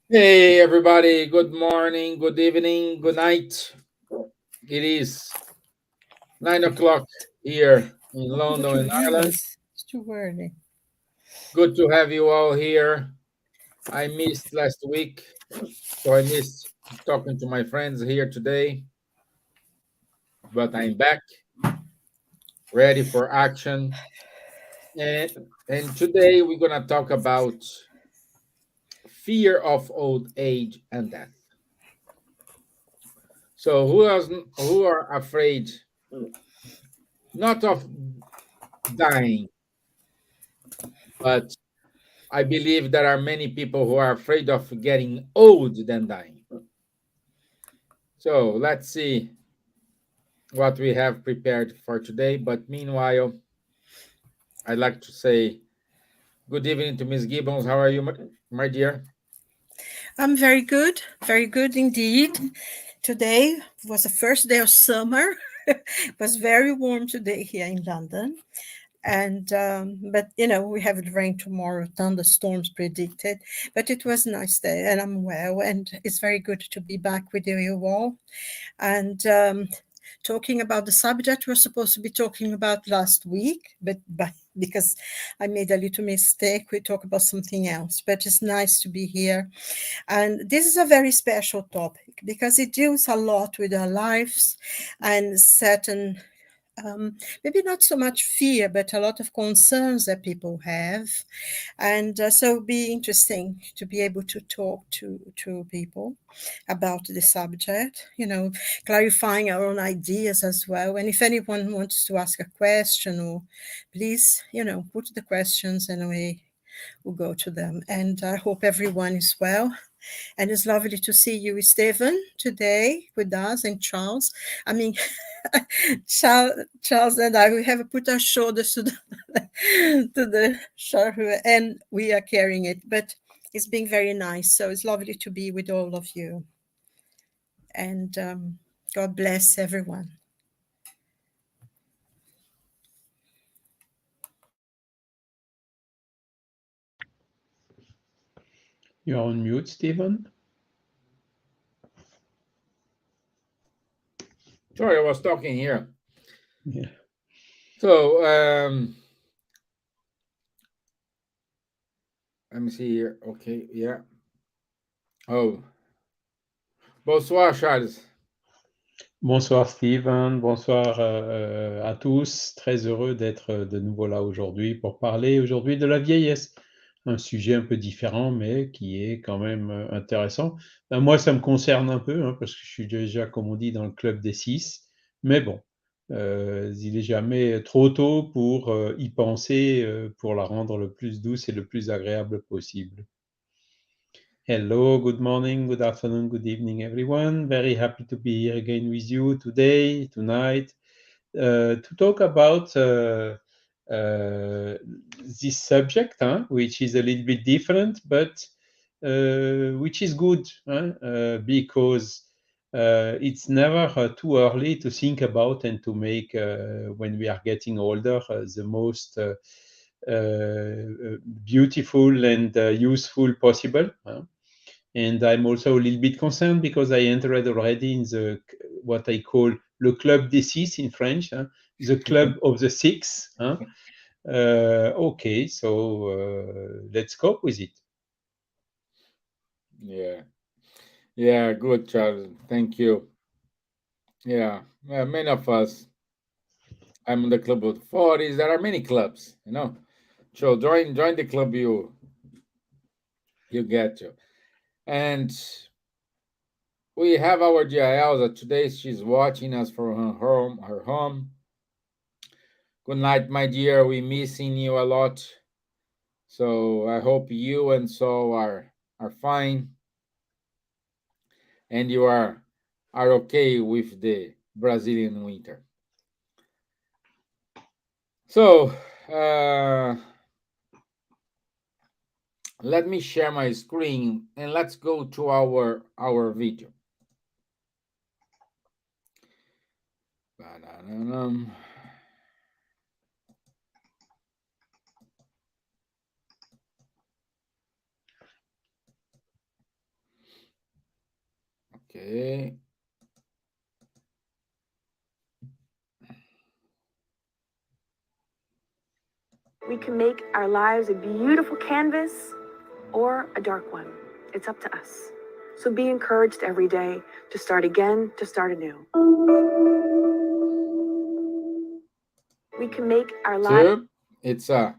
Hey, everybody. Good morning, good evening, good night. It is 9 o'clock here in Welcome London, to in Ireland. Gibbons. It's too early. Good to have you all here. I missed last week, so I missed talking to my friends here today, but I'm back, ready for action. And, and today we're going to talk about fear of old age and death. So, who are afraid not of dying, but I believe there are many people who are afraid of getting old than dying. So let's see what we have prepared for today. But meanwhile, I'd like to say good evening to Miss Gibbons. How are you, my dear? I'm very good indeed. Today was the first day of summer. It was very warm today here in London. And but we have it rain tomorrow, thunderstorms predicted. But it was a nice day, and I'm well, and it's very good to be back with you all. And talking about the subject we're supposed to be talking about last week, but because I made a little mistake, we talk about something else. But it's nice to be here, and this is a very special topic because it deals a lot with our lives and certain maybe not so much fear, but a lot of concerns that people have, and so it'll be interesting to be able to talk to people about the subject, clarifying our own ideas as well. And if anyone wants to ask a question, or please, put the questions and we will go to them. And I hope everyone is well. And it's lovely to see you, Stevan, today with us, and Charles. I mean, Charles and I, we have put our shoulders to the shoulder, and we are carrying it. But it's been very nice. So it's lovely to be with all of you. And God bless everyone. You're on mute, Stevan. Sorry, I was talking here. Yeah. So let me see here. Okay, yeah. Oh, bonsoir, Charles. Bonsoir, Steven. Bonsoir à tous. Très heureux d'être de nouveau là aujourd'hui pour parler aujourd'hui de la vieillesse. Un sujet un peu différent, mais qui est quand même intéressant. Ben, moi, ça me concerne un peu, hein, parce que je suis déjà, comme on dit, dans le club des 6. Mais bon, il n'est jamais trop tôt pour y penser, pour la rendre le plus douce et le plus agréable possible. Hello, good morning, good afternoon, good evening, everyone. Very happy to be here again with you today, tonight, to talk about this subject, which is a little bit different, but which is good, because it's never too early to think about and to make, when we are getting older, the most beautiful and useful possible. And I'm also a little bit concerned because I entered already in the what I call le club des six in French, the club of the six. Okay, so let's cope with it. Yeah, yeah, good, Charles. Thank you. Yeah, many of us. I'm in the club of 40s. There are many clubs. So join the club you get to. And we have our dear Elsa today. She's watching us from her home. Good night, my dear. We missing you a lot. So I hope you and so are fine and you are okay with the Brazilian winter. So let me share my screen and let's go to our video. Ba-da-da-dum. We can make our lives a beautiful canvas or a dark one. It's up to us. So be encouraged every day to start again, to start anew. We can make our lives. So it's a A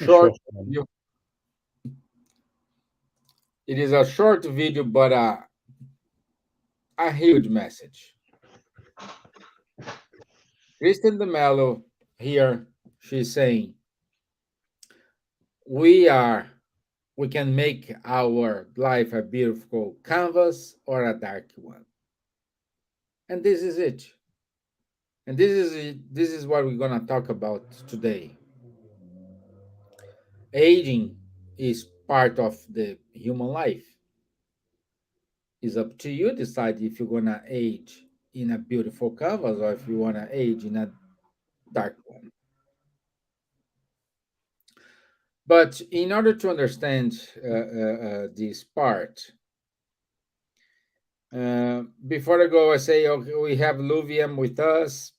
short short one. video. It is a short video, but a huge message. Kristen de Mello here, she's saying, we are, we can make our life a beautiful canvas or a dark one. And this is it. And this is what we're gonna talk about today. Aging is part of the human life. It's up to you decide if you're gonna age in a beautiful canvas or if you wanna age in a dark one. But in order to understand this part, before I go, I say okay, we have Luvium with us,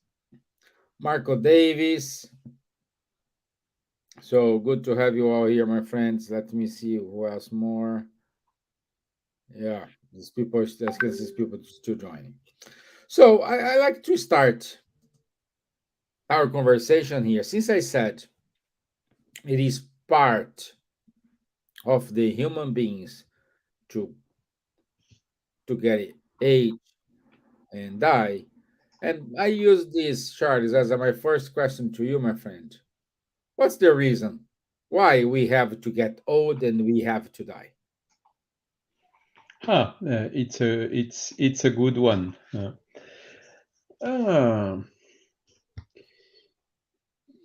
Marco Davis. So good to have you all here, my friends. Let me see who else more. Yeah, these people, I can see people still joining. So I like to start our conversation here. Since I said it is part of the human beings to get age and die, and I use this, Charles, as my first question to you, my friend. What's the reason why we have to get old and we have to die? It's a good one. Uh,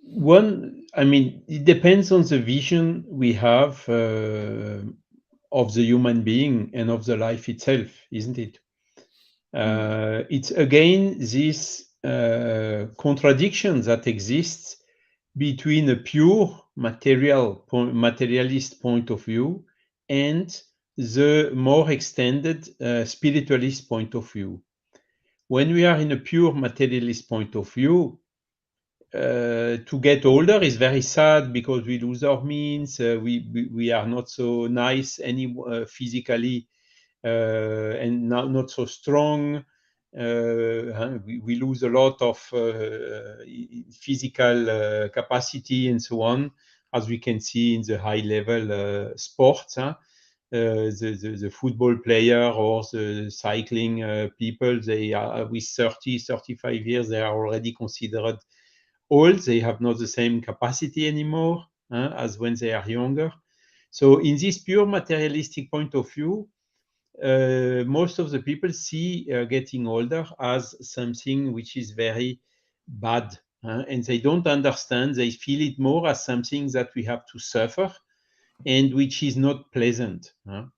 One, I mean, it depends on the vision we have of the human being and of the life itself, isn't it? Mm, It's again this contradiction that exists between a pure materialist point of view and the more extended spiritualist point of view. When we are in a pure materialist point of view, to get older is very sad because we lose our means. We are not so nice any physically and not so strong. We lose a lot of physical capacity and so on, as we can see in the high level sports. The football player or the cycling people, they are with 30, 35 years, they are already considered old. They have not the same capacity anymore as when they are younger. So in this pure materialistic point of view, most of the people see getting older as something which is very bad, and they don't understand. They feel it more as something that we have to suffer and which is not pleasant. mm,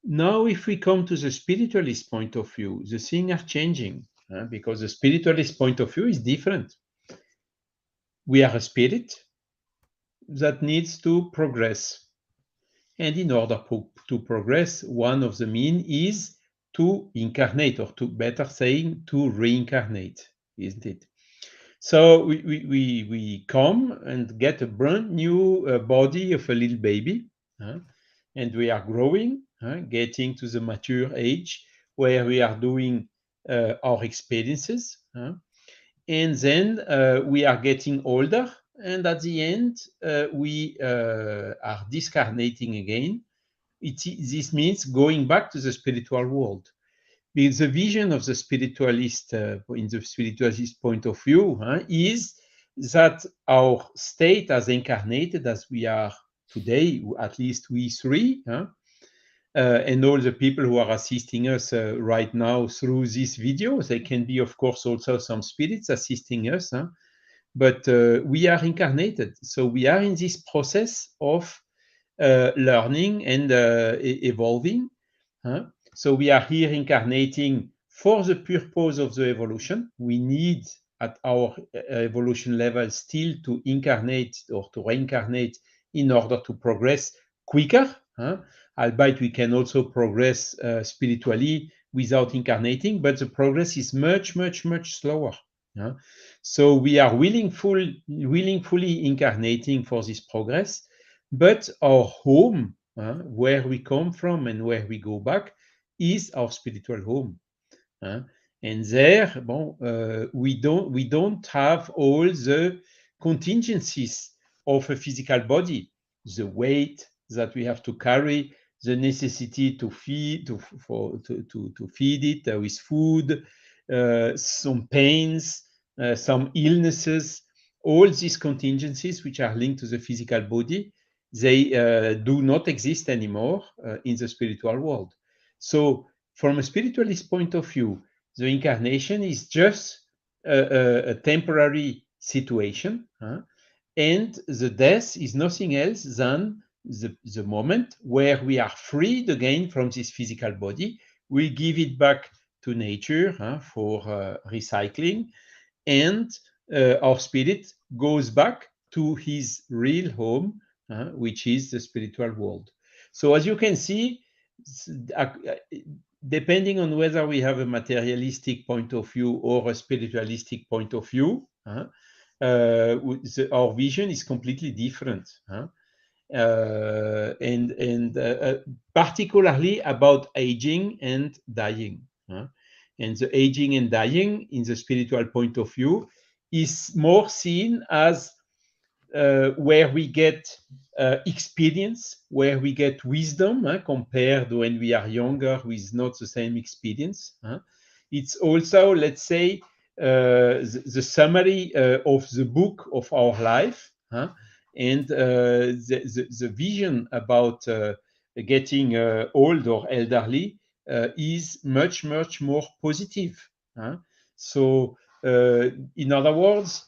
Now, if we come to the spiritualist point of view, the things are changing because the spiritualist point of view is different. We are a spirit that needs to progress. And in order to progress, one of the means is to incarnate, or to better saying, to reincarnate, isn't it? So we come and get a brand new body of a little baby, and we are growing, getting to the mature age where we are doing our experiences. And then we are getting older, and at the end we are discarnating again. This means going back to the spiritual world, because the vision of the spiritualist in the spiritualist point of view is that our state as incarnated as we are today, at least we three, and all the people who are assisting us right now through this video, they can be, of course, also some spirits assisting us, but we are incarnated. So we are in this process of learning and evolving. So we are here incarnating for the purpose of the evolution. We need at our evolution level still to incarnate or to reincarnate in order to progress quicker. Albeit we can also progress spiritually without incarnating, but the progress is much, much, much slower, So we are willingfully incarnating for this progress, but our home, where we come from and where we go back, is our spiritual home. And there, we don't have all the contingencies of a physical body, the weight that we have to carry, the necessity to feed to feed it with food, some pains, some illnesses, all these contingencies which are linked to the physical body, they do not exist anymore in the spiritual world. So from a spiritualist point of view, the incarnation is just a temporary situation, and the death is nothing else than the moment where we are freed again from this physical body. We give it back to nature for recycling, and our spirit goes back to his real home, which is the spiritual world. So as you can see, depending on whether we have a materialistic point of view or a spiritualistic point of view, our vision is completely different. And particularly about aging and dying. And the aging and dying, in the spiritual point of view, is more seen as where we get experience, where we get wisdom, compared when we are younger with not the same experience. It's also, let's say, the summary of the book of our life, and the vision about getting old or elderly is much, much more positive. So, in other words,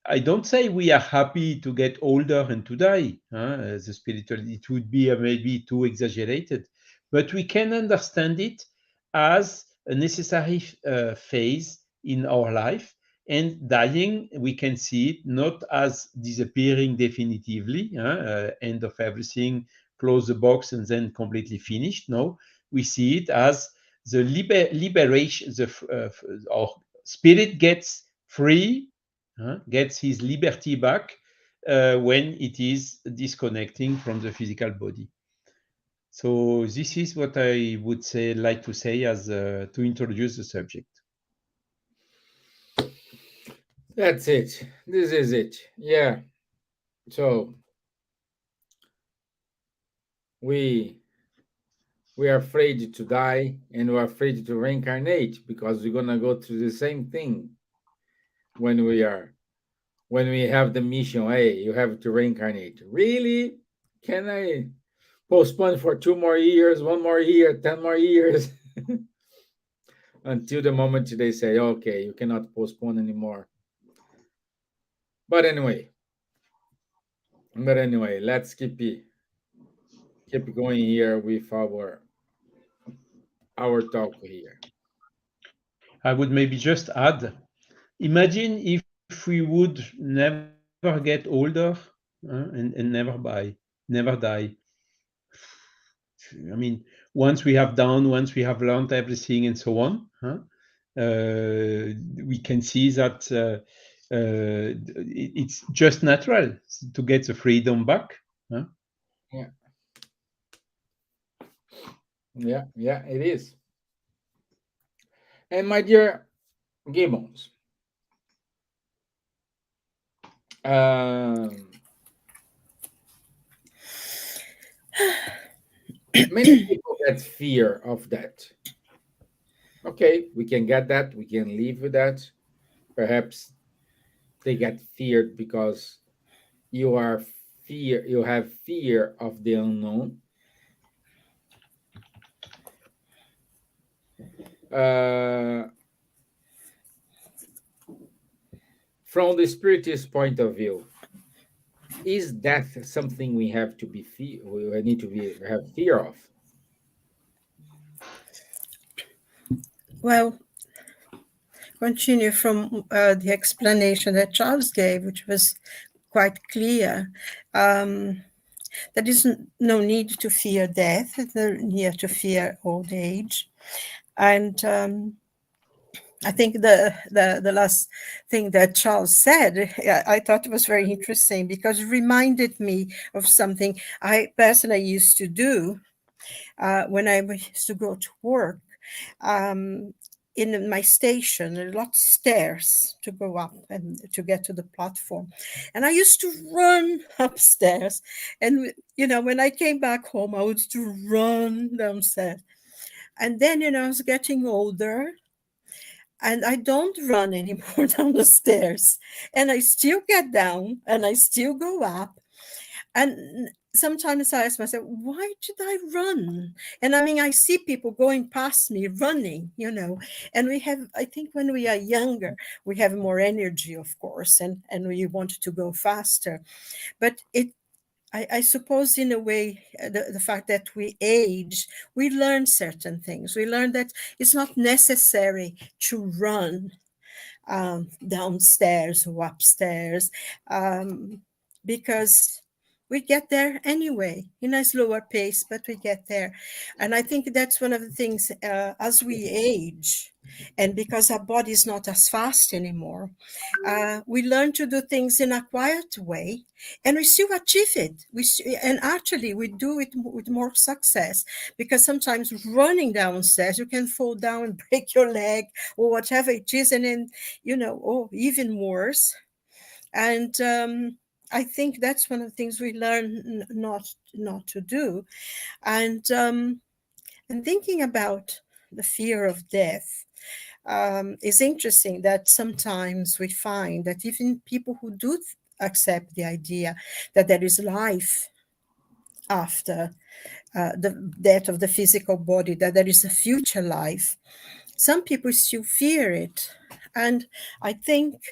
I don't say we are happy to get older and to die. The spiritual, it would be maybe too exaggerated, but we can understand it as a necessary phase in our life. And dying, we can see it not as disappearing definitively, end of everything, close the box, and then completely finished. No, we see it as the liberation. Our spirit gets free, gets his liberty back when it is disconnecting from the physical body. So this is what I would say, like to say, as to introduce the subject. That's it. This is it. Yeah. So we are afraid to die, and we're afraid to reincarnate because we're gonna go through the same thing when we have the mission. Hey, you have to reincarnate. Really? Can I postpone for 2 more years, 1 more year, 10 more years? Until the moment they say, okay, you cannot postpone anymore. But anyway, let's keep going here with our talk here. I would maybe just add, imagine if we would never get older and never die. I mean, once we have learned everything and so on, we can see that it's just natural to get the freedom back. Yeah, it is. And my dear Gibbons, many people get fear of that. Okay, we can get that. We can live with that. Perhaps they get feared because you have fear of the unknown. From the spiritist point of view, is death something we have to we need to have fear of? Well, continue from the explanation that Charles gave, which was quite clear. There is no need to fear death, no need to fear old age. And I think the last thing that Charles said, I thought it was very interesting because it reminded me of something I personally used to do when I used to go to work. Um, in my station, a lot of stairs to go up and to get to the platform. And I used to run upstairs. And, when I came back home, I would to run downstairs. And then, I was getting older and I don't run anymore down the stairs. And I still get down and I still go up. And sometimes I ask myself, why did I run? And I mean, I see people going past me running, and I think when we are younger, we have more energy, of course, and we want to go faster. But I suppose in a way, the fact that we age, we learn certain things. We learn that it's not necessary to run downstairs or upstairs, because we get there anyway in a slower pace, but we get there. And I think that's one of the things as we age, and because our body is not as fast anymore, we learn to do things in a quiet way, and we still achieve it. And actually, we do it with more success, because sometimes running downstairs, you can fall down and break your leg or whatever it is, and then or even worse. And I think that's one of the things we learn not to do. And thinking about the fear of death, it's interesting that sometimes we find that even people who do accept the idea that there is life after the death of the physical body, that there is a future life, some people still fear it. And I think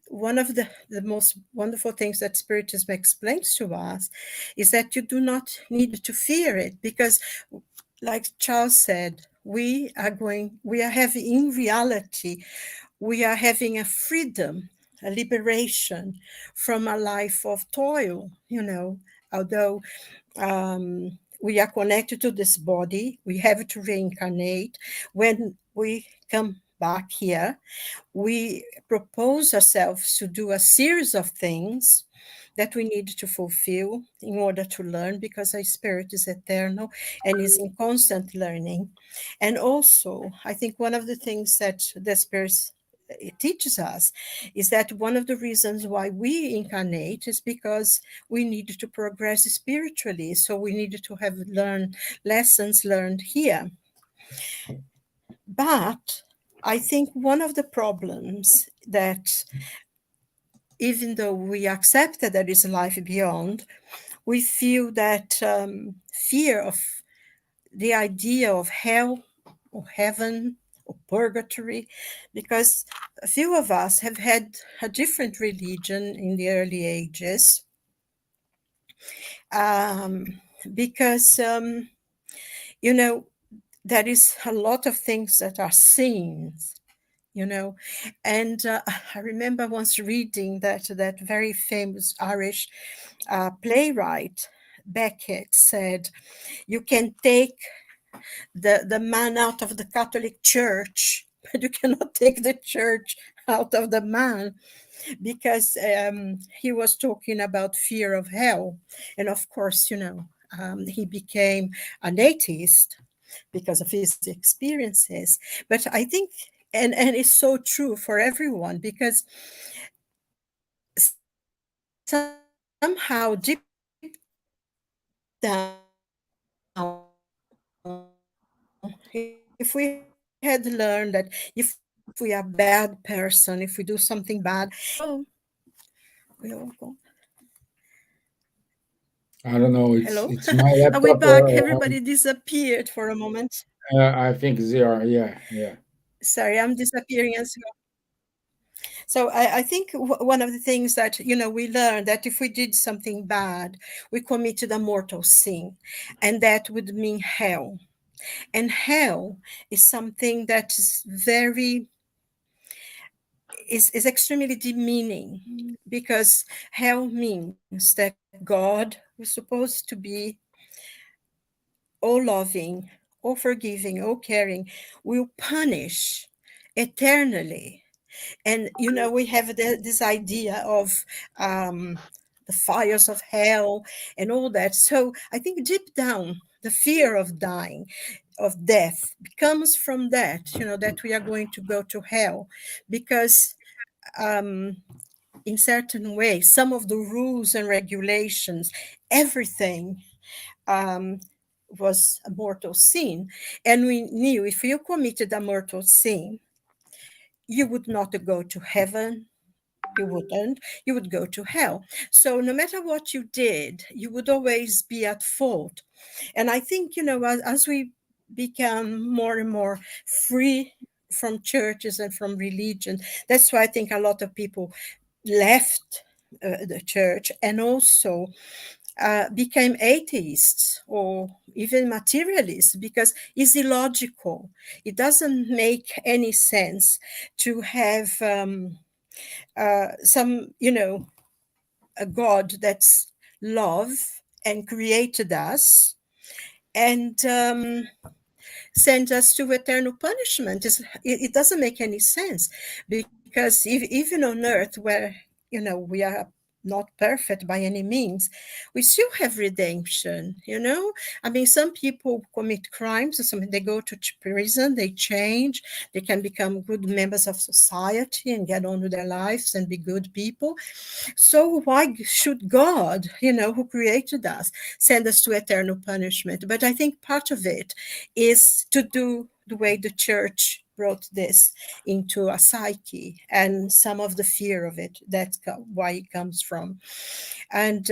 one of the most wonderful things that Spiritism explains to us is that you do not need to fear it, because, like Charles said, we are having, in reality, we are having a freedom, a liberation from a life of toil, although we are connected to this body, we have to reincarnate. When we come back here, we propose ourselves to do a series of things that we need to fulfill in order to learn, because our spirit is eternal and is in constant learning. And also, I think one of the things that the spirit it teaches us is that one of the reasons why we incarnate is because we need to progress spiritually. So we need to have lessons learned here. But I think one of the problems that, even though we accept that there is a life beyond, we feel that fear of the idea of hell or heaven or purgatory, because a few of us have had a different religion in the early ages, because, there is a lot of things that are sins, and I remember once reading that very famous Irish playwright Beckett said, you can take the man out of the Catholic Church, but you cannot take the church out of the man, because he was talking about fear of hell. And of course, he became an atheist because of his experiences. But I think, and it's so true for everyone, because somehow deep down, if we had learned that if we are a bad person, if we do something bad, we all go. I don't know. Hello? It's my Are we laptop. back? Everybody disappeared for a moment. I think they are. Yeah, yeah. Sorry, I'm disappearing as well. So I think one of the things that, we learned, that if we did something bad, we committed a mortal sin, and that would mean hell. And hell is something that is extremely demeaning, because hell means that God was supposed to be all loving, or forgiving or caring will punish eternally. And we have this idea of um, the fires of hell and all that. So I think deep down the fear of dying, of death, comes from that, that we are going to go to hell, because um, in certain ways some of the rules and regulations, everything, um, was a mortal sin. And we knew if you committed a mortal sin, you would not go to heaven, you wouldn't, you would go to hell. So no matter what you did, you would always be at fault. And I think, as we become more and more free from churches and from religion, that's why I think a lot of people left the church, and also became atheists or even materialists, because it's illogical. It doesn't make any sense to have some, a God that's love and created us, and send us to eternal punishment. It doesn't make any sense, because even on earth, where we are not perfect by any means, we still have redemption. I mean, some people commit crimes or something, they go to prison, they change, they can become good members of society and get on with their lives and be good people. So why should God, who created us, send us to eternal punishment? But I think part of it is to do the way the church brought this into a psyche, and some of the fear of it. That's why it comes from. And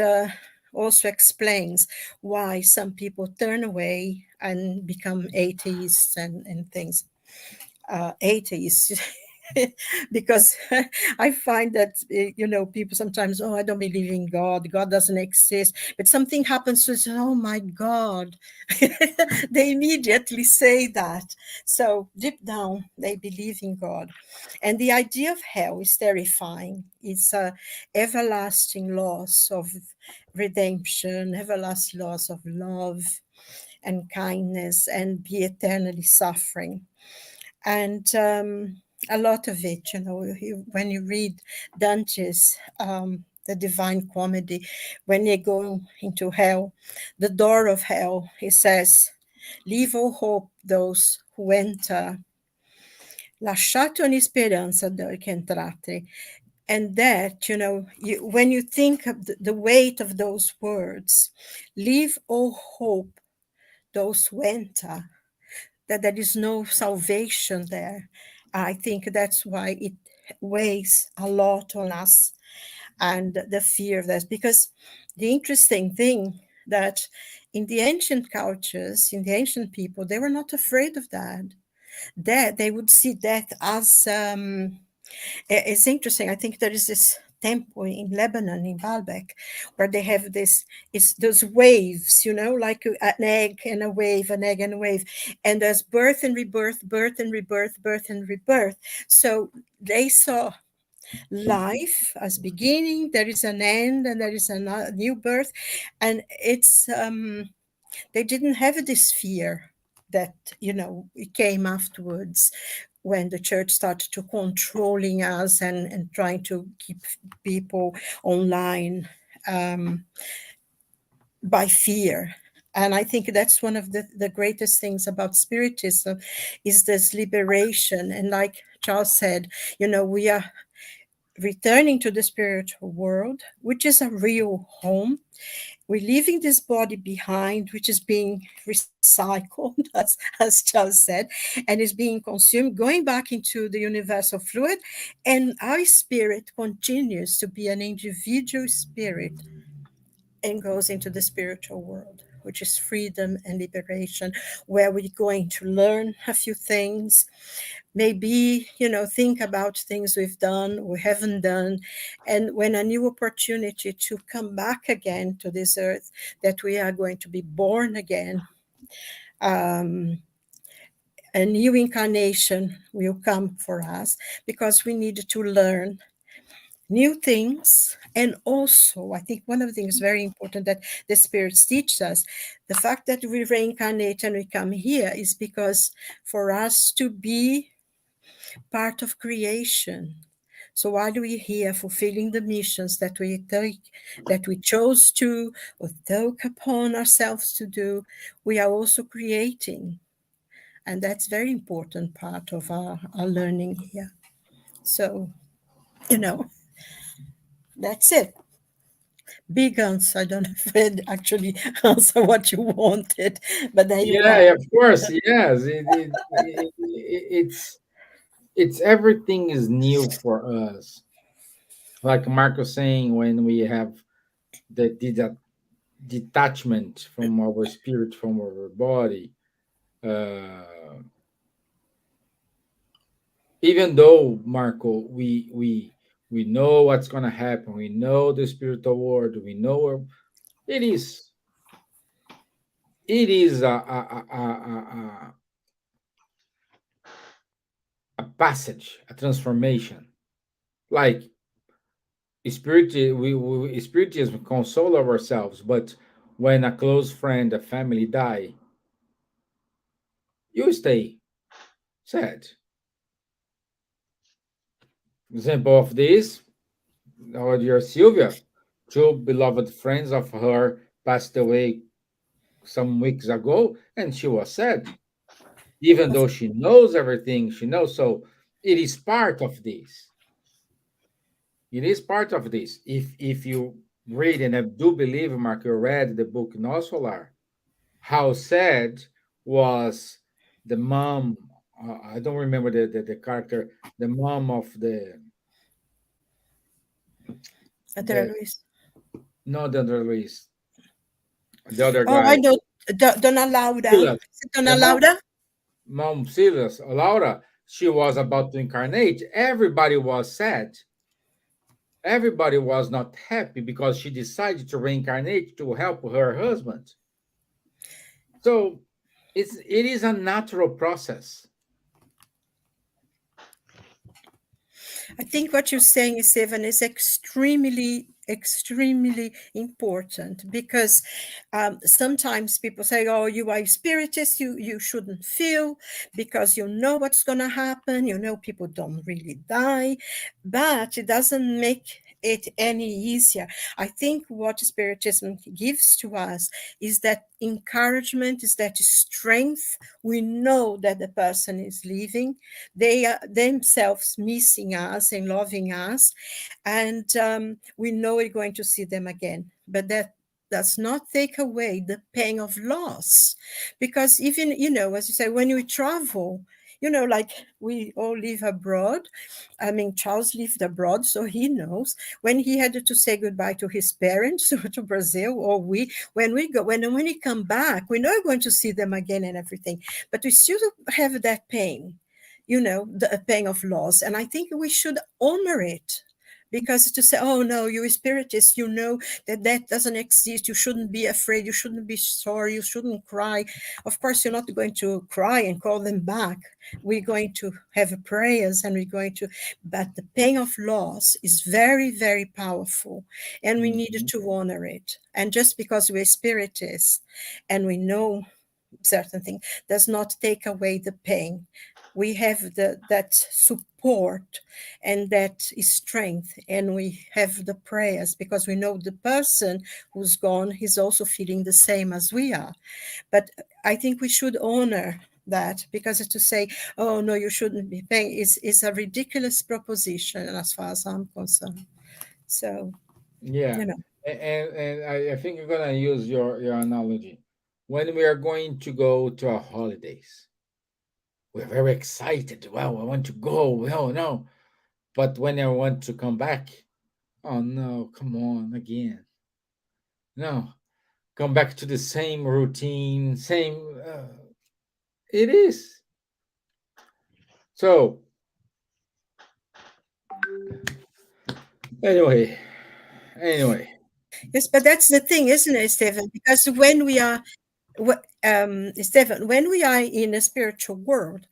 also explains why some people turn away and become atheists and things. Atheists. Because I find that people sometimes, oh, I don't believe in God doesn't exist, but something happens to say, oh my God. They immediately say that. So deep down they believe in God. And the idea of hell is terrifying. It's a everlasting loss of redemption, everlasting loss of love and kindness, and be eternally suffering. And a lot of it, when you read Dante's the Divine Comedy, when they go into hell, the door of hell, he says, leave all hope those who enter, lasciate ogni speranza che entrate. And that, when you think of the weight of those words, leave all hope those who enter, that there is no salvation there. I think that's why it weighs a lot on us, and the fear of that. Because the interesting thing that in the ancient cultures, in the ancient people, they were not afraid of that. That they would see death as it's interesting. I think there is this temple in Lebanon, in Baalbek, where they have it's those waves, like an egg and a wave, an egg and a wave. And there's birth and rebirth, birth and rebirth, birth and rebirth. So they saw life as beginning, there is an end, and there is a new birth. And it's they didn't have this fear that it came afterwards, when the church started to controlling us and trying to keep people online by fear. And I think that's one of the greatest things about Spiritism, is this liberation. And like Charles said, we are returning to the spiritual world, which is a real home. We're leaving this body behind, which is being recycled, as Charles said, and is being consumed, going back into the universal fluid. And our spirit continues to be an individual spirit and goes into the spiritual world, which is freedom and liberation, where we're going to learn a few things, maybe think about things we've done or haven't done, and when a new opportunity to come back again to this earth, that we are going to be born again. A new incarnation will come for us, because we need to learn new things. And also, I think one of the things very important that the spirits teach us, the fact that we reincarnate and we come here is because for us to be part of creation. So while we're here fulfilling the missions that we take, that we chose to or took upon ourselves to do, we are also creating. And that's very important part of our learning here. So, you know, that's it. Big answer. I don't know if it actually answer what you wanted, but there you are. Yeah, of course. Yes, it's everything is new for us. Like Marco saying, when we have the detachment from our spirit, from our body, uh, even though Marco, we know what's gonna happen. We know the spiritual world. We know it is it is a passage, a transformation. Like spirit, we spiritism console ourselves, but when a close friend, a family die, you stay sad. Example of this, our dear Silvia, two beloved friends of her passed away some weeks ago, and she was sad, even though she knows everything she knows. So it is part of this. It is part of this. If you read, and I do believe, Mark, you read the book No Solar, how sad was the mom. I don't remember the character, the mom of the Luis. not the other Luis, the other Oh, I guy, know. Donna Laura. Silas. Is it The Donna Laura? mom Silas, Laura. She was about to incarnate. Everybody was sad. Everybody was not happy because she decided to reincarnate to help her husband. So it is a natural process. I think what you're saying, Stevan, is extremely, extremely important because sometimes people say, "Oh, you are a spiritist. You shouldn't feel because you know what's going to happen. You know people don't really die," but it doesn't make it any easier. I think what spiritism gives to us is that encouragement, is that strength. We know that the person is leaving, they are themselves missing us and loving us, and we know we're going to see them again, but that does not take away the pain of loss, because even, as you say, when we travel, like we all live abroad. I mean, Charles lived abroad, so he knows when he had to say goodbye to his parents or to Brazil, or when we go, when we come back, we know we're going to see them again and everything, but we still have that pain, the pain of loss. And I think we should honor it. Because to say, "Oh no, you're a spiritist, you know that doesn't exist. You shouldn't be afraid. You shouldn't be sorry. You shouldn't cry." Of course, you're not going to cry and call them back. We're going to have prayers, and we're going to. But the pain of loss is very, very powerful, and we need Mhm. to honor it. And just because we're spiritists and we know certain thing does not take away the pain. We have that support and that strength, and we have the prayers because we know the person who's gone is also feeling the same as we are. But I think we should honor that, because to say, "Oh no, you shouldn't be paying," is a ridiculous proposition as far as I'm concerned. So, Yeah, you know. and I think you're gonna use your analogy. When we are going to go to our holidays, we're very excited. Well, I want to go. Well, no, but when I want to come back, oh no, come on again. No, come back to the same routine, same. It is. So anyway, anyway, Yes, but that's the thing, isn't it, Stephen? Because when we are, Stephen, when we are in a spiritual world,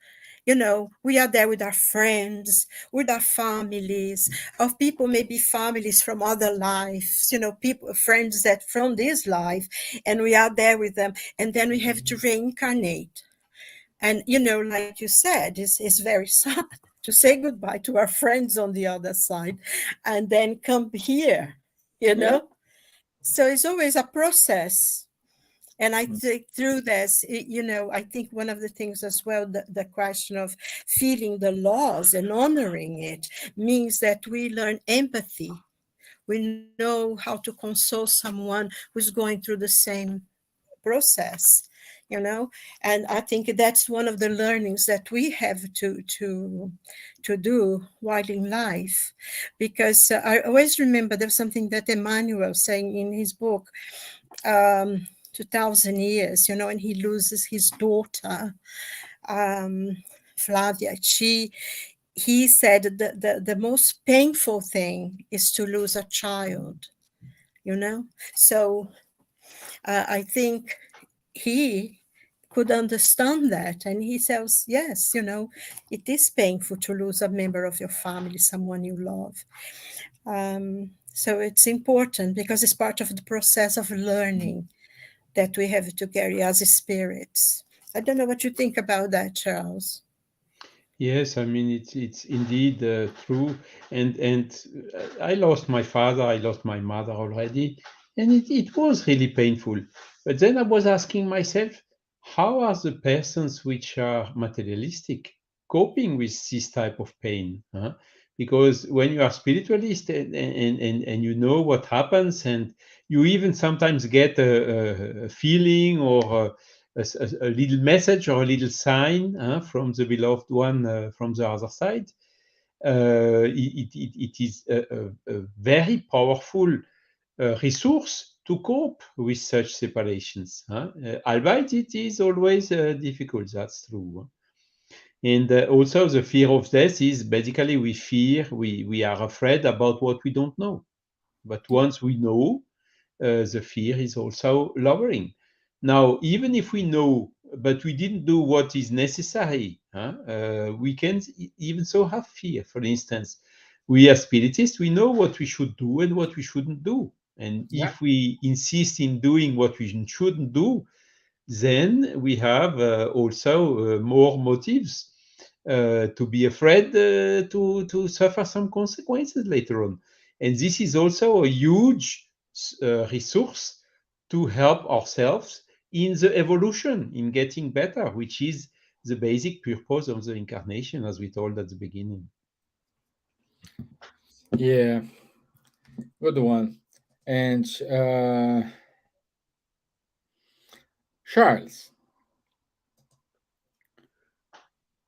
We are there with our friends, with our families, of people, maybe families from other lives, people, friends that from this life, and we are there with them. And then we have to reincarnate. And, like you said, it's very sad to say goodbye to our friends on the other side and then come here, you Yeah. know? So it's always a process. And I think through this, I think one of the things as well, the question of feeling the loss and honoring it means that we learn empathy. We know how to console someone who's going through the same process, and I think that's one of the learnings that we have to do while in life, because I always remember there's something that Emmanuel saying in his book, 2000 years, and he loses his daughter, Flavia. He said the most painful thing is to lose a child, so I think he could understand that, and he says, yes, it is painful to lose a member of your family, someone you love. So it's important because it's part of the process of learning that we have to carry as spirits. I don't know what you think about that, Charles. Yes, I mean it's indeed true, and I lost my father, I lost my mother already, and it was really painful. But then I was asking myself, how are the persons which are materialistic coping with this type of pain? Huh? Because when you are spiritualist and you know what happens, and you even sometimes get a feeling or a little message or a little sign from the beloved one from the other side. It is a very powerful resource to cope with such separations. Albeit it is always difficult, that's true. And also the fear of death is basically we are afraid about what we don't know. But once we know, the fear is also lowering. Now, even if we know, but we didn't do what is necessary, we can even so have fear. For instance, we as spiritists, we know what we should do and what we shouldn't do. And Yeah. if we insist in doing what we shouldn't do, then we have also more motives to be afraid to suffer some consequences later on. And this is also a huge resource to help ourselves in the evolution, in getting better, which is the basic purpose of the incarnation, as we told at the beginning. Yeah. Good one. And Charles,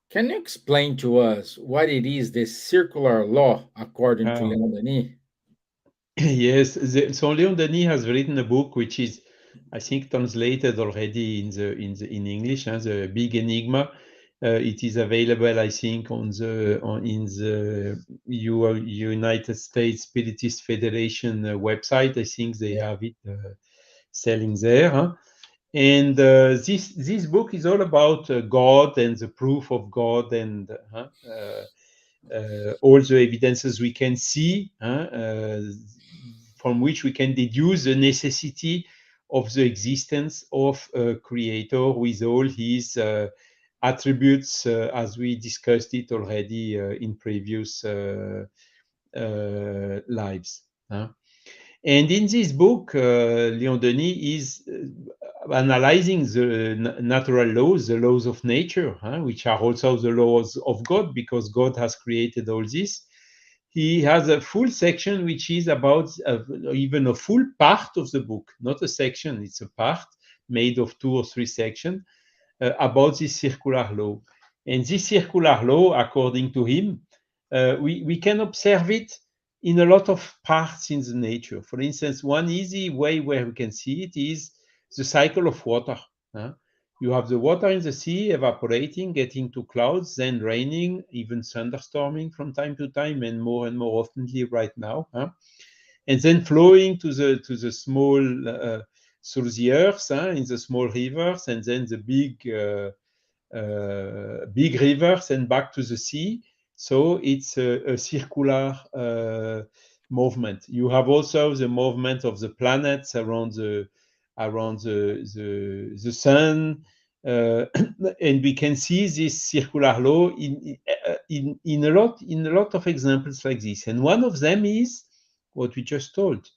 can you explain to us what it is this circular law according to Ah. Leon Denis? Yes, so Leon Denis has written a book which is, I think, translated already in English, the Big Enigma. It is available, I think, in the United States Spiritist Federation website. I think they Yeah. have it selling there. And this book is all about God and the proof of God and all the evidences we can see, from which we can deduce the necessity of the existence of a creator with all his attributes, as we discussed it already in previous lives. And in this book, Leon Denis is analyzing the natural laws, the laws of nature, which are also the laws of God, because God has created all this. He has a full section which is about even a full part of the book, not a section, it's a part made of 2 or 3 sections about this circular law. And this circular law, according to him, we can observe it in a lot of parts in the nature. For instance, one easy way where we can see it is the cycle of water. You have the water in the sea evaporating, getting to clouds, then raining, even thunderstorming from time to time, and more oftenly right now. And then flowing to the small through the earth in the small rivers, and then the big big rivers and back to the sea. So it's a circular movement. You have also the movement of the planets around the sun, and we can see this circular law in a lot of examples like this. And one of them is what we just told.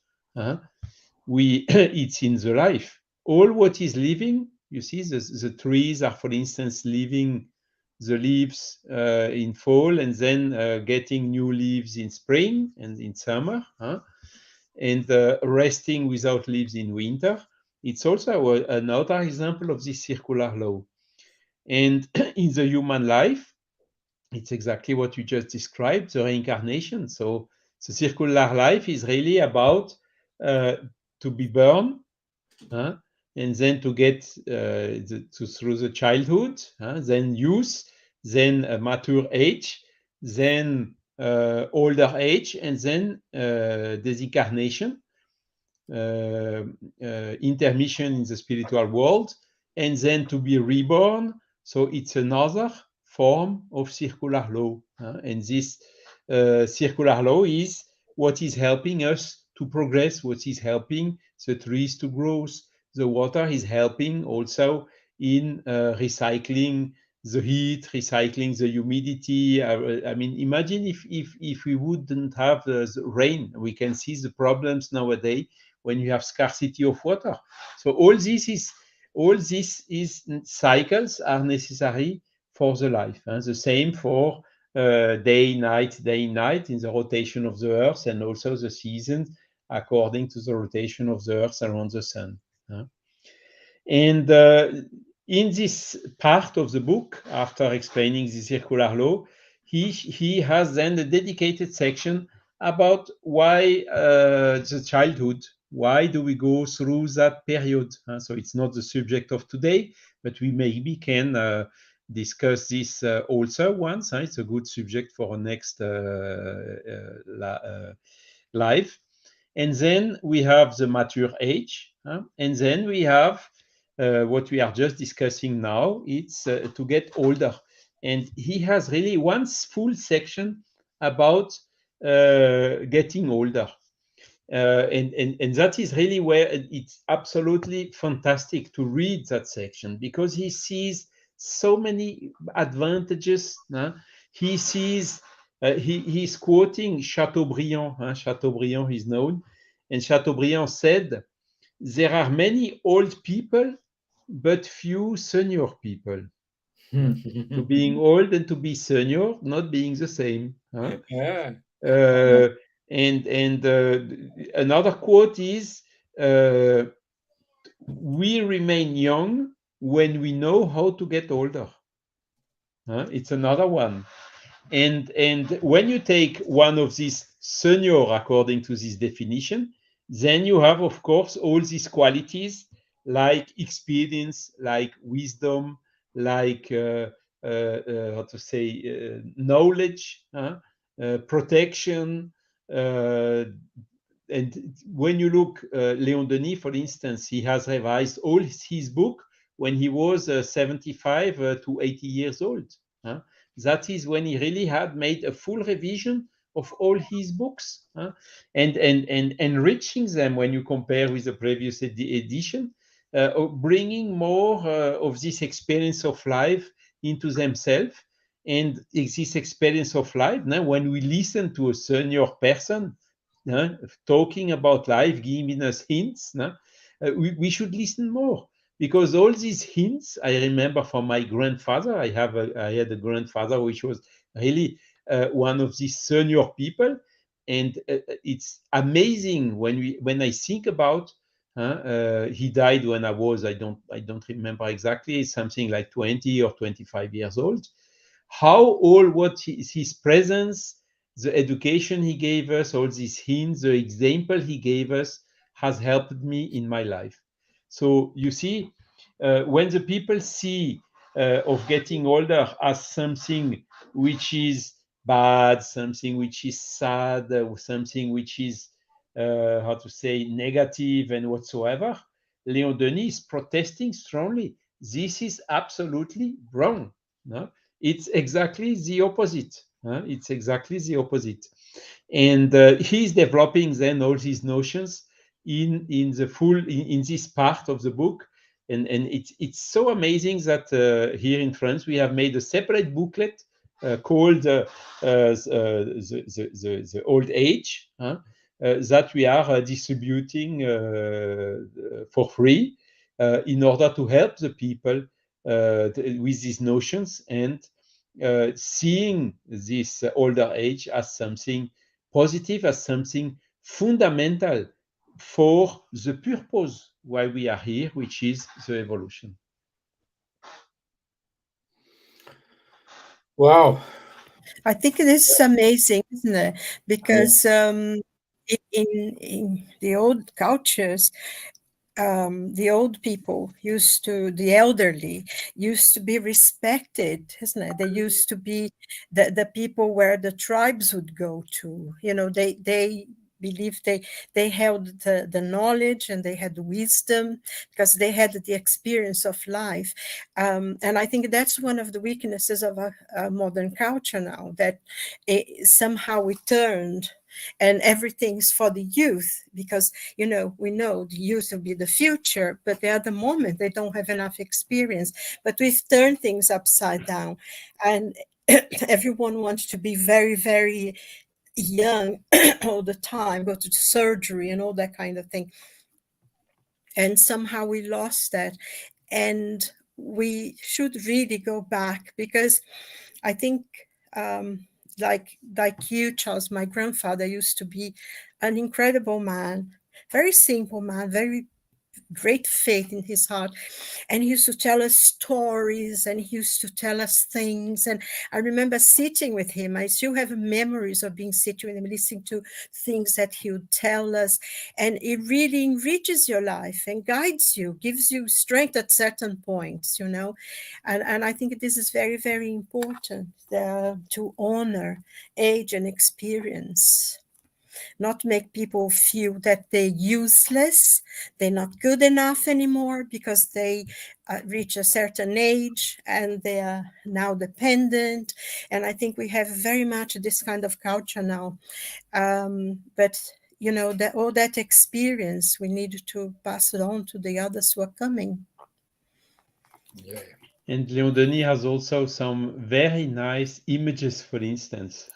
It's in the life. All what is living, you see, the trees are, for instance, leaving the leaves in fall and then getting new leaves in spring and in summer, and resting without leaves in winter. It's also another example of this circular law. And in the human life, it's exactly what you just described, the reincarnation. So the circular life is really about to be born, and then to get through the childhood, then youth, then mature age, then older age, and then disincarnation, intermission in the spiritual world, and then to be reborn. So it's another form of circular law. And this circular law is what is helping us to progress, what is helping the trees to grow. The water is helping also in recycling the heat, recycling the humidity. I mean, imagine if we wouldn't have the rain. We can see the problems nowadays when you have scarcity of water. So all this is cycles are necessary for the life. The same for day, night in the rotation of the earth, and also the seasons according to the rotation of the earth around the sun. And in this part of the book, after explaining the circular law, he has then a dedicated section about why the childhood, why do we go through that period. So it's not the subject of today, but we maybe can discuss this also once. It's a good subject for our next live. And then we have the mature age, and then we have what we are just discussing now. It's to get older. And he has really one full section about getting older. And that is really where it's absolutely fantastic to read that section, because he sees so many advantages. He sees, he's quoting Chateaubriand. Chateaubriand is known. And Chateaubriand said, there are many old people, but few senior people. To being old and to be senior, not being the same. And another quote is, we remain young when we know how to get older. It's another one. And when you take one of these senior according to this definition, then you have, of course, all these qualities like experience, like wisdom, like knowledge, protection. And when you look, Léon Denis, for instance, he has revised all his book when he was 75 to 80 years old. That is when he really had made a full revision of all his books, and enriching them when you compare with the previous edition, bringing more of this experience of life into themselves. And this experience of life, now, when we listen to a senior person talking about life, giving us hints, we should listen more. Because all these hints, I remember from my grandfather. I had a grandfather which was really one of these senior people, and it's amazing when I think about. He died when I don't remember exactly, something like 20 or 25 years old. How all what his presence, the education he gave us, all these hints, the example he gave us has helped me in my life. So you see, when the people see of getting older as something which is bad, something which is sad, something which is negative and whatsoever, Léon Denis is protesting strongly. This is absolutely wrong. No? It's exactly the opposite. It's exactly the opposite. And he's developing then all these notions in the full in this part of the book. And it's so amazing that here in France we have made a separate booklet called the old age, that we are distributing for free in order to help the people with these notions and seeing this older age as something positive, as something fundamental for the purpose why we are here, which is the evolution. Wow. I think it is amazing, isn't it? Yeah. Because in the old cultures, the old people used to, the elderly used to be respected, isn't it? They used to be the people where the tribes would go to. You know, they believed they held the knowledge and they had the wisdom because they had the experience of life. And I think that's one of the weaknesses of a modern culture now, that somehow we turned and everything's for the youth because, you know, we know the youth will be the future, but at the moment they don't have enough experience. But we've turned things upside down, and everyone wants to be very, very young all the time, go to surgery and all that kind of thing. And somehow we lost that. And we should really go back because I think, like you, Charles, my grandfather used to be an incredible man, very simple man, very great faith in his heart. And he used to tell us stories and he used to tell us things. And I remember sitting with him. I still have memories of being sitting with him, listening to things that he would tell us. And it really enriches your life and guides you, gives you strength at certain points, you know. And I think this is very, very important to honor age and experience, not make people feel that they're useless, they're not good enough anymore because they reach a certain age and they are now dependent. And I think we have very much this kind of culture now. But you know, that all that experience we need to pass it on to the others who are coming. Yeah. And Leon Denis has also some very nice images, for instance,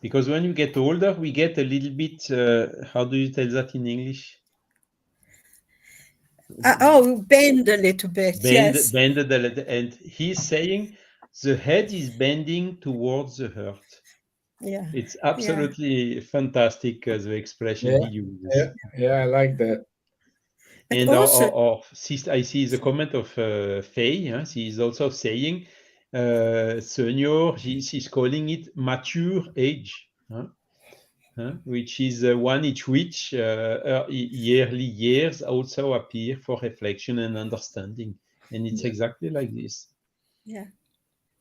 because when you get older, we get a little bit, how do you tell that in English? Bend a little bit, yes. Bended a little, and he's saying the head is bending towards the heart. Yeah, It's yeah. absolutely fantastic, the expression Yeah. he uses. Yeah. Yeah. I like that. But And also, I see the comment of Faye. She is also saying, senior, she's calling it mature age, which is one in which yearly years also appear for reflection and understanding. And it's Yeah. exactly like this. yeah.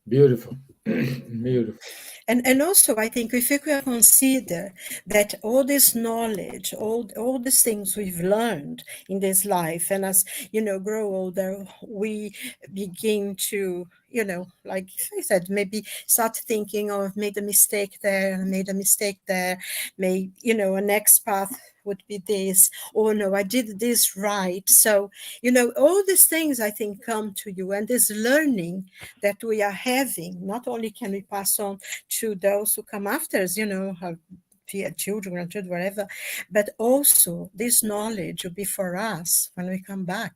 Beautiful. Beautiful. And also, I think if we can consider that all this knowledge, all these things we've learned in this life, and as you know, grow older, we begin to, you know, like I said, maybe start thinking, oh, I've made a mistake there, I made a mistake there, may, you know, a next path would be this, or no, I did this right. So, you know, all these things I think come to you, and this learning that we are having, not only can we pass on to those who come after us, you know, have children, grandchildren, whatever, but also this knowledge will be for us when we come back,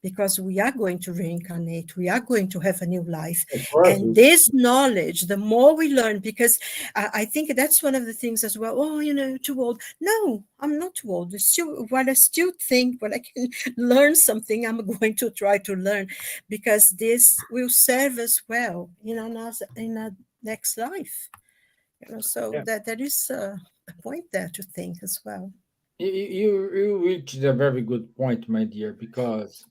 because we are going to reincarnate, we are going to have a new life. Of course. And this knowledge, the more we learn, because I think that's one of the things as well. Oh, you know, too old. No, I'm not too old. Still, while I still think when I can learn something, I'm going to try to learn, because this will serve us well in our next life. You know, so Yeah. that is a point there to think as well. You reached a very good point, my dear, because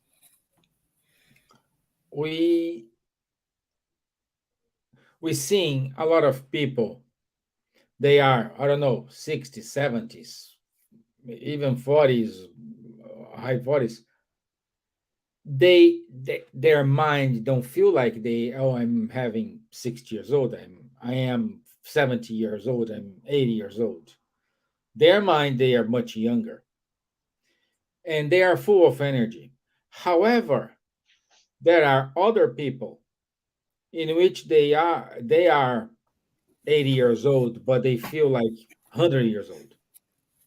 we we seeing a lot of people. They are, I don't know, 60s, 70s, 70s, even 40s, high 40s, their mind don't feel like I'm having 60 years old, I am 70 years old, I'm 80 years old. Their mind, they are much younger, and they are full of energy. However, there are other people in which they are 80 years old, but they feel like 100 years old,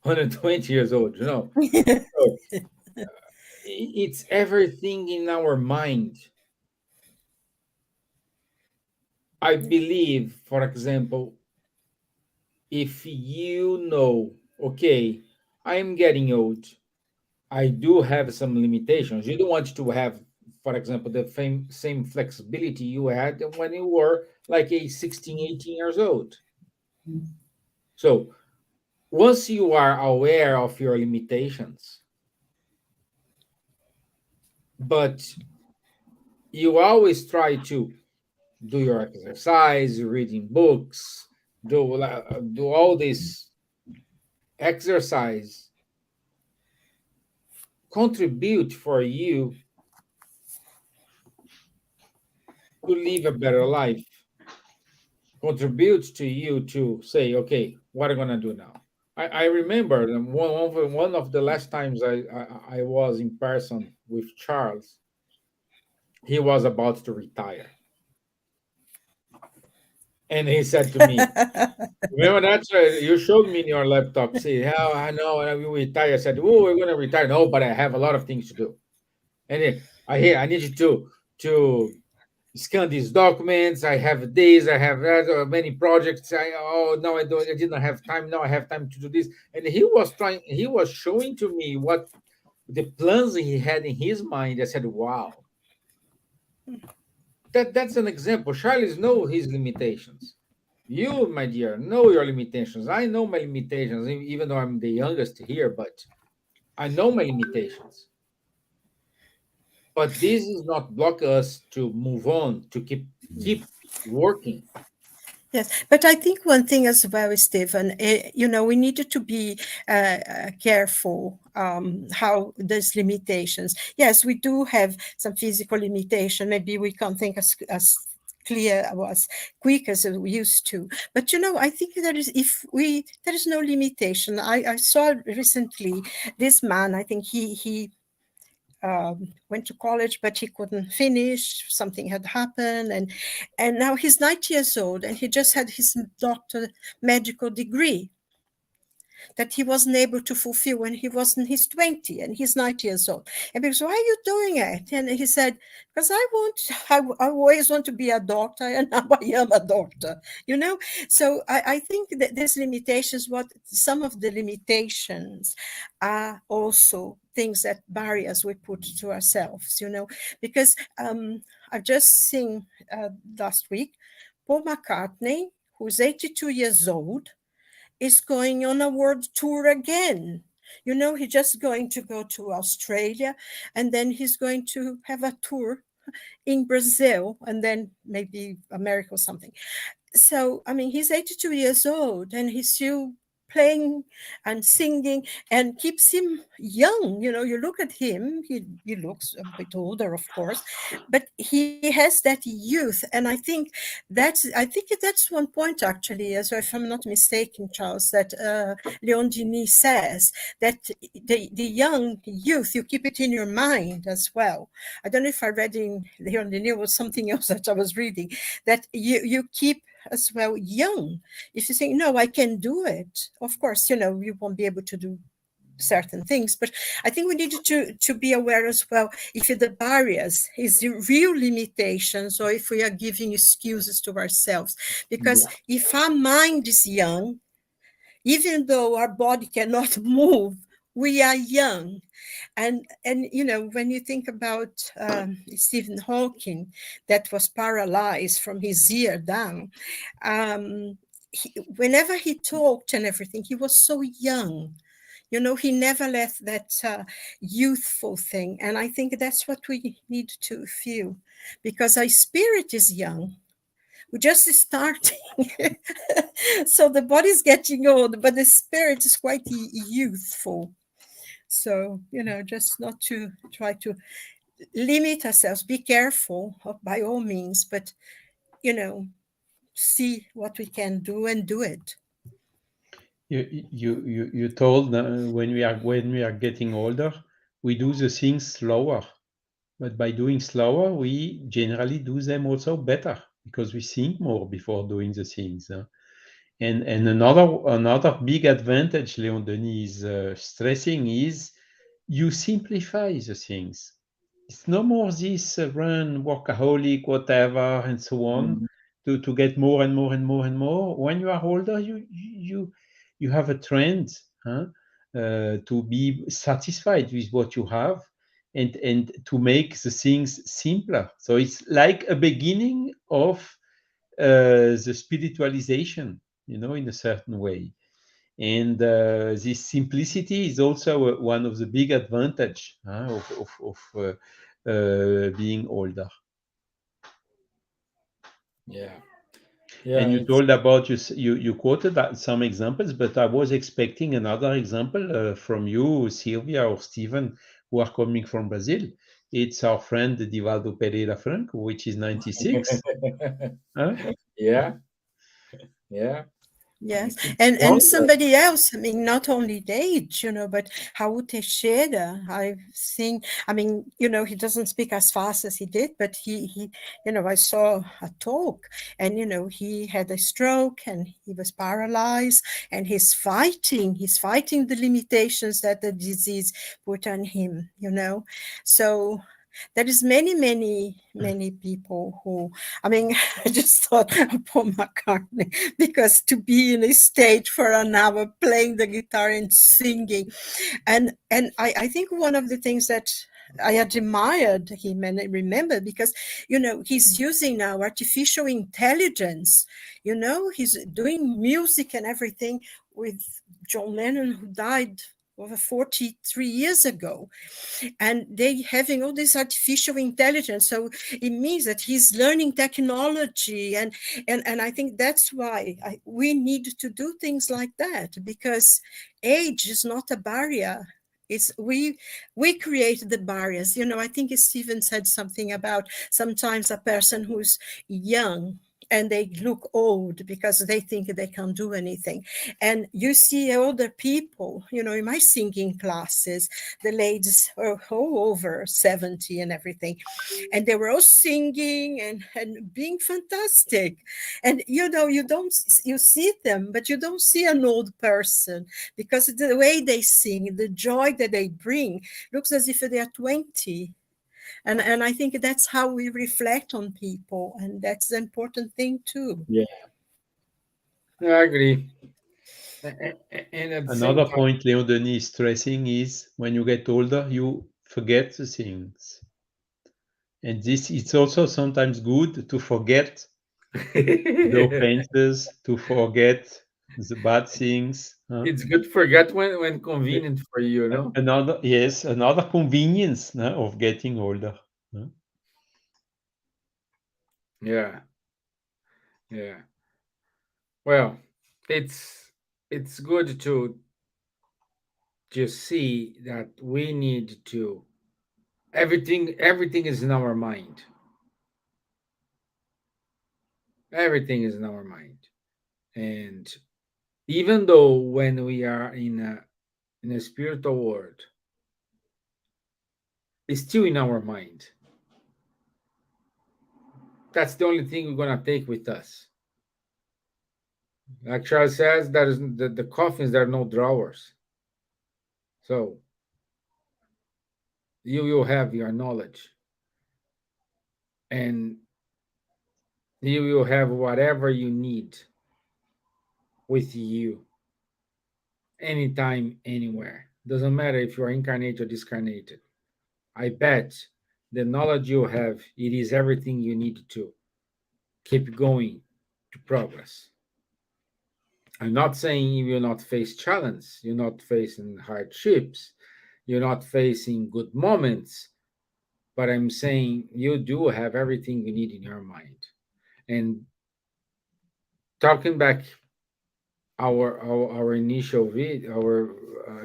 120 years old, you know. So it's everything in our mind. I believe, for example, if you know, okay, I'm getting old, I do have some limitations. You don't want to have, for example, the same flexibility you had when you were like a 16, 18 years old. So once you are aware of your limitations, but you always try to do your exercise, reading books, do all this exercise, contribute for you to live a better life, contributes to you to say, okay, what am I going to do now? I remember one of the last times I was in person with Charles, he was about to retire. And he said to me, remember that you showed me in your laptop, see how I know when we retire. I said, oh, we're going to retire. No, but I have a lot of things to do. And I need you to scan these documents. I have this, I have that, many projects. Oh no, I don't. I didn't have time. Now I have time to do this. And he was showing to me what the plans he had in his mind. I said, wow, that's an example. Charles know his limitations. You, my dear, know your limitations. I know my limitations, even though I'm the youngest here, but I know my limitations. But this does not block us to move on, to keep working. Yes, but I think one thing as well, Stephen, we needed to be careful how there's limitations. Yes, we do have some physical limitation. Maybe we can't think as clear or as quick as we used to. But I think there is no limitation. I saw recently this man. I think he went to college, but he couldn't finish. Something had happened, and now he's 90 years old, and he just had his doctor medical degree that he wasn't able to fulfill when he was in his 20 and he's 90 years old. And people said, why are you doing it? And he said, because I always want to be a doctor, and now I am a doctor, So I think that these limitations, some of the limitations are also things that barriers we put to ourselves, because I've just seen last week, Paul McCartney, who's 82 years old, is going on a world tour again. He's just going to go to Australia, and then he's going to have a tour in Brazil, and then maybe America or something. So, I mean, he's 82 years old, and he's still playing and singing, and keeps him young. You look at him, he looks a bit older, of course, but he has that youth. And I think that's one point, actually, as if I'm not mistaken, Charles, that Leon Denis says that the young youth, you keep it in your mind as well. I don't know if I read in Leon Denis or something else that I was reading, that you keep as well young. If you think, no, I can do it, of course, you won't be able to do certain things, but I think we needed to be aware as well if the barriers is the real limitations, or if we are giving excuses to ourselves. Because if our mind is young, even though our body cannot move, we are young. And when you think about Stephen Hawking, that was paralyzed from his ear down, whenever he talked and everything, he was so young. He never left that youthful thing. And I think that's what we need to feel, because our spirit is young. We're just starting. So the body's getting old, but the spirit is quite youthful. So, just not to try to limit ourselves, be careful by all means, but you know, see what we can do and do it. You told when we are getting older, we do the things slower. But by doing slower, we generally do them also better because we think more before doing the things. And another big advantage Leon Denis is stressing is you simplify the things. It's no more this run, workaholic, whatever, and so on, Mhm. to get more and more and more and more. When you are older, you have a trend, huh? To be satisfied with what you have, and to make the things simpler. So it's like a beginning of the spiritualization, in a certain way. And this simplicity is also one of the big advantage, of being older. Yeah, And yeah, you it's told about you quoted some examples, but I was expecting another example from you, Silvia or Stevan, who are coming from Brazil. It's our friend Divaldo Pereira Franco, which is 96. Huh? yeah, yeah. Yes, It's and stronger. somebody else. I mean, not only the age, but Raul Teixeira. I've seen. I mean, he doesn't speak as fast as he did, but he, I saw a talk, and he had a stroke and he was paralyzed, and he's fighting. He's fighting the limitations that the disease put on him. So there is many people who, I mean, I just thought of Paul McCartney, because to be in a stage for an hour playing the guitar and singing, and I think one of the things that I admired him and I remember, because he's using now artificial intelligence. He's doing music and everything with John Lennon, who died over 43 years ago, and they having all this artificial intelligence. So it means that he's learning technology, and I think that's why we need to do things like that, because age is not a barrier. It's we create the barriers. I think Steven said something about sometimes a person who's young and they look old because they think they can't do anything. And you see older people, in my singing classes, the ladies were all over 70 and everything, and they were all singing and being fantastic. And you see them, but you don't see an old person, because the way they sing, the joy that they bring, looks as if they are 20. And I think that's how we reflect on people, and that's the important thing too. Yeah, I agree. And at the same Another time, point Leon Denis is stressing is when you get older, you forget the things. And this it's also sometimes good to forget the offenses, to forget the bad things. it's good to forget when convenient for you, Another convenience, of getting older. Yeah, yeah. Well, it's good to just see that we need to everything is in our mind. Everything is in our mind. And even though when we are in a spiritual world, it's still in our mind. That's the only thing we're gonna take with us. Like Charles says, that is the coffins, there are no drawers. So you will have your knowledge, and you will have whatever you need with you anytime, anywhere. Doesn't matter if you are incarnated or discarnated. I bet the knowledge you have, it is everything you need to keep going to progress. I'm not saying you will not face challenge, you're not facing hardships, you're not facing good moments, but I'm saying you do have everything you need in your mind. And talking back our initial video, our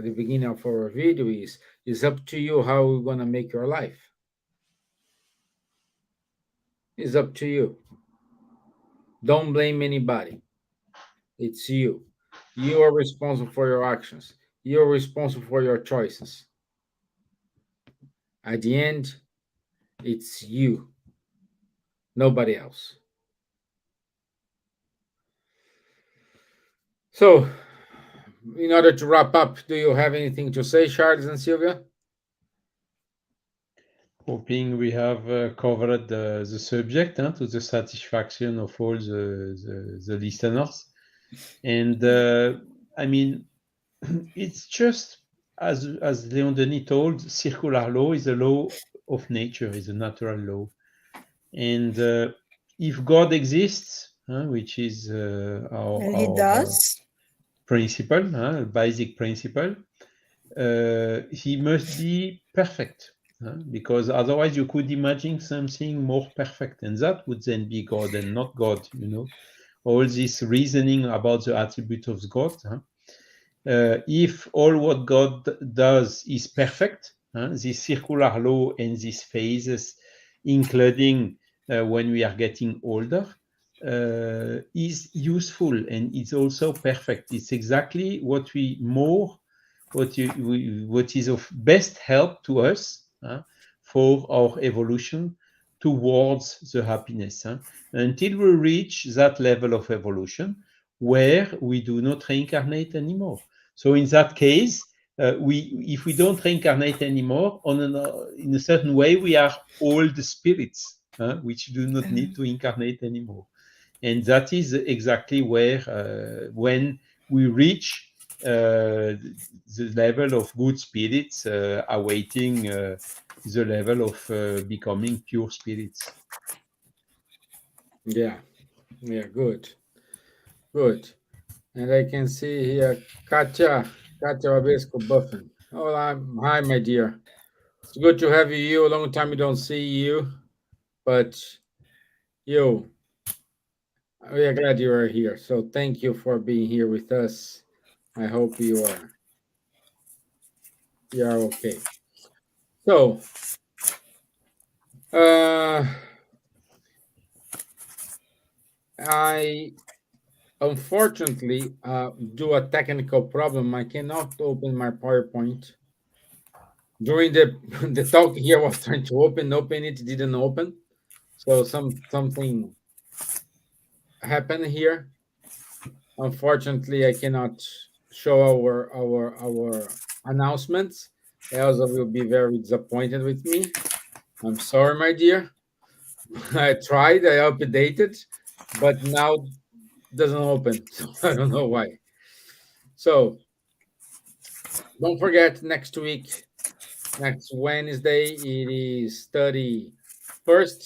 the beginning of our video is up to you how we're gonna make your life. It's up to you. Don't blame anybody. It's you. You are responsible for your actions. You're responsible for your choices. At the end, it's you, nobody else. So, in order to wrap up, do you have anything to say, Charles and Silvia? Hoping we have covered the subject to the satisfaction of all the listeners. And I mean, it's just as Leon Denis told, circular law is a law of nature, is a natural law. And if God exists, which is And he our does. principle, basic principle, he must be perfect, because otherwise you could imagine something more perfect, and that would then be God and not God. All this reasoning about the attribute of God. If all what God does is perfect, this circular law and these phases, including when we are getting older, is useful, and it's also perfect. It's exactly what what is of best help to us for our evolution towards the happiness, until we reach that level of evolution where we do not reincarnate anymore. So in that case, if we don't reincarnate anymore, in a certain way, we are old spirits, which do not need to incarnate anymore. And that is exactly where, when we reach the level of good spirits, awaiting the level of becoming pure spirits. Yeah, good. And I can see here Katja Wabesco Buffin. Oh, hi, my dear. It's good to have you. A long time we don't see you, but you, we are glad you are here. So thank you for being here with us. I hope you are okay. So, I unfortunately, due a technical problem, I cannot open my PowerPoint. During the the talk here, I was trying to open it, didn't open. So something happened here. Unfortunately, I cannot show our announcements. Elsa will be very disappointed with me. I'm sorry, my dear. I tried, I updated, but now doesn't open. So I don't know why. So don't forget next Wednesday, it is 31st.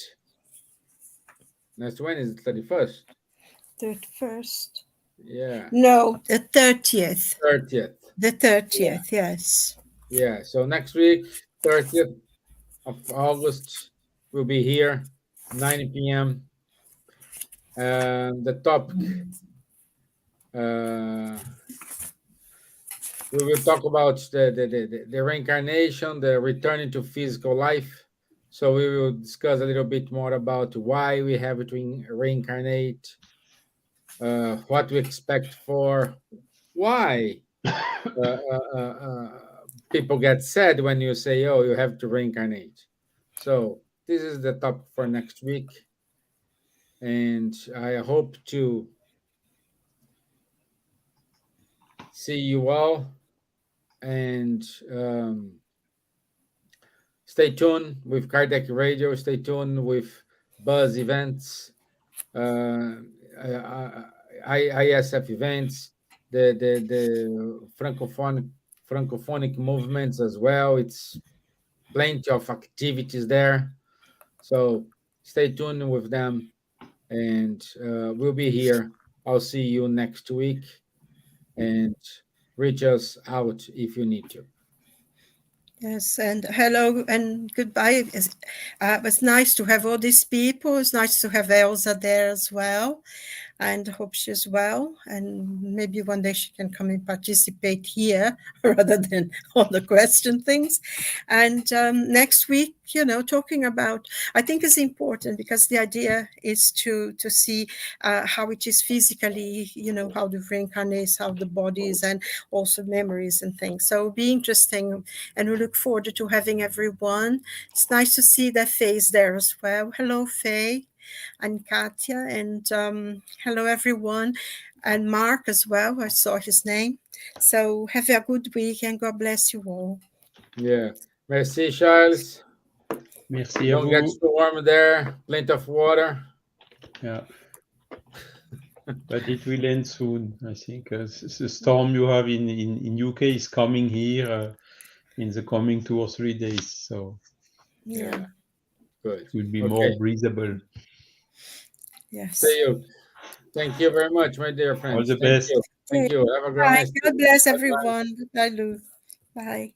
Next Wednesday, 31st. 31st. Yeah. No, the 30th. 30th. The 30th, yes. Yeah. So next week, 30th of August, we'll be here, 9 p.m. The topic, uh, we will talk about the reincarnation, the returning to physical life. So we will discuss a little bit more about why we have to reincarnate, what we expect for, why people get sad when you say, "Oh, you have to reincarnate." So this is the topic for next week, and I hope to see you all. And stay tuned with Cardiac Radio. Stay tuned with Buzz events, uh, ISF events, the francophonic movements as well. It's plenty of activities there. So stay tuned with them, and we'll be here. I'll see you next week, and reach us out if you need to. Yes, and hello and goodbye. It was nice to have all these people. It's nice to have Elsa there as well. and hope she's well. And maybe one day she can come and participate here rather than on the question things. And next week, talking about, I think it's important because the idea is to see how it is physically, how the brain reincarnates, how the body is, and also memories and things. So it'll be interesting, and we look forward to having everyone. It's nice to see their face there as well. Hello, Faye and Katya, and hello, everyone, and Mark as well. I saw his name. So have a good week, and God bless you all. Yeah. Merci, Charles. Merci à Don't get vous. too warm there. Plenty of water. Yeah. But it will end soon, I think. The storm you have in UK is coming here in the coming 2 or 3 days. So Yeah. Good. it will be Okay. more breathable. Yes. See you. Thank you very much, my dear friends. All the Thank best. you. Thank you. Have a Bye. nice day. God bless Bye-bye. everyone. Bye, Lou. Bye.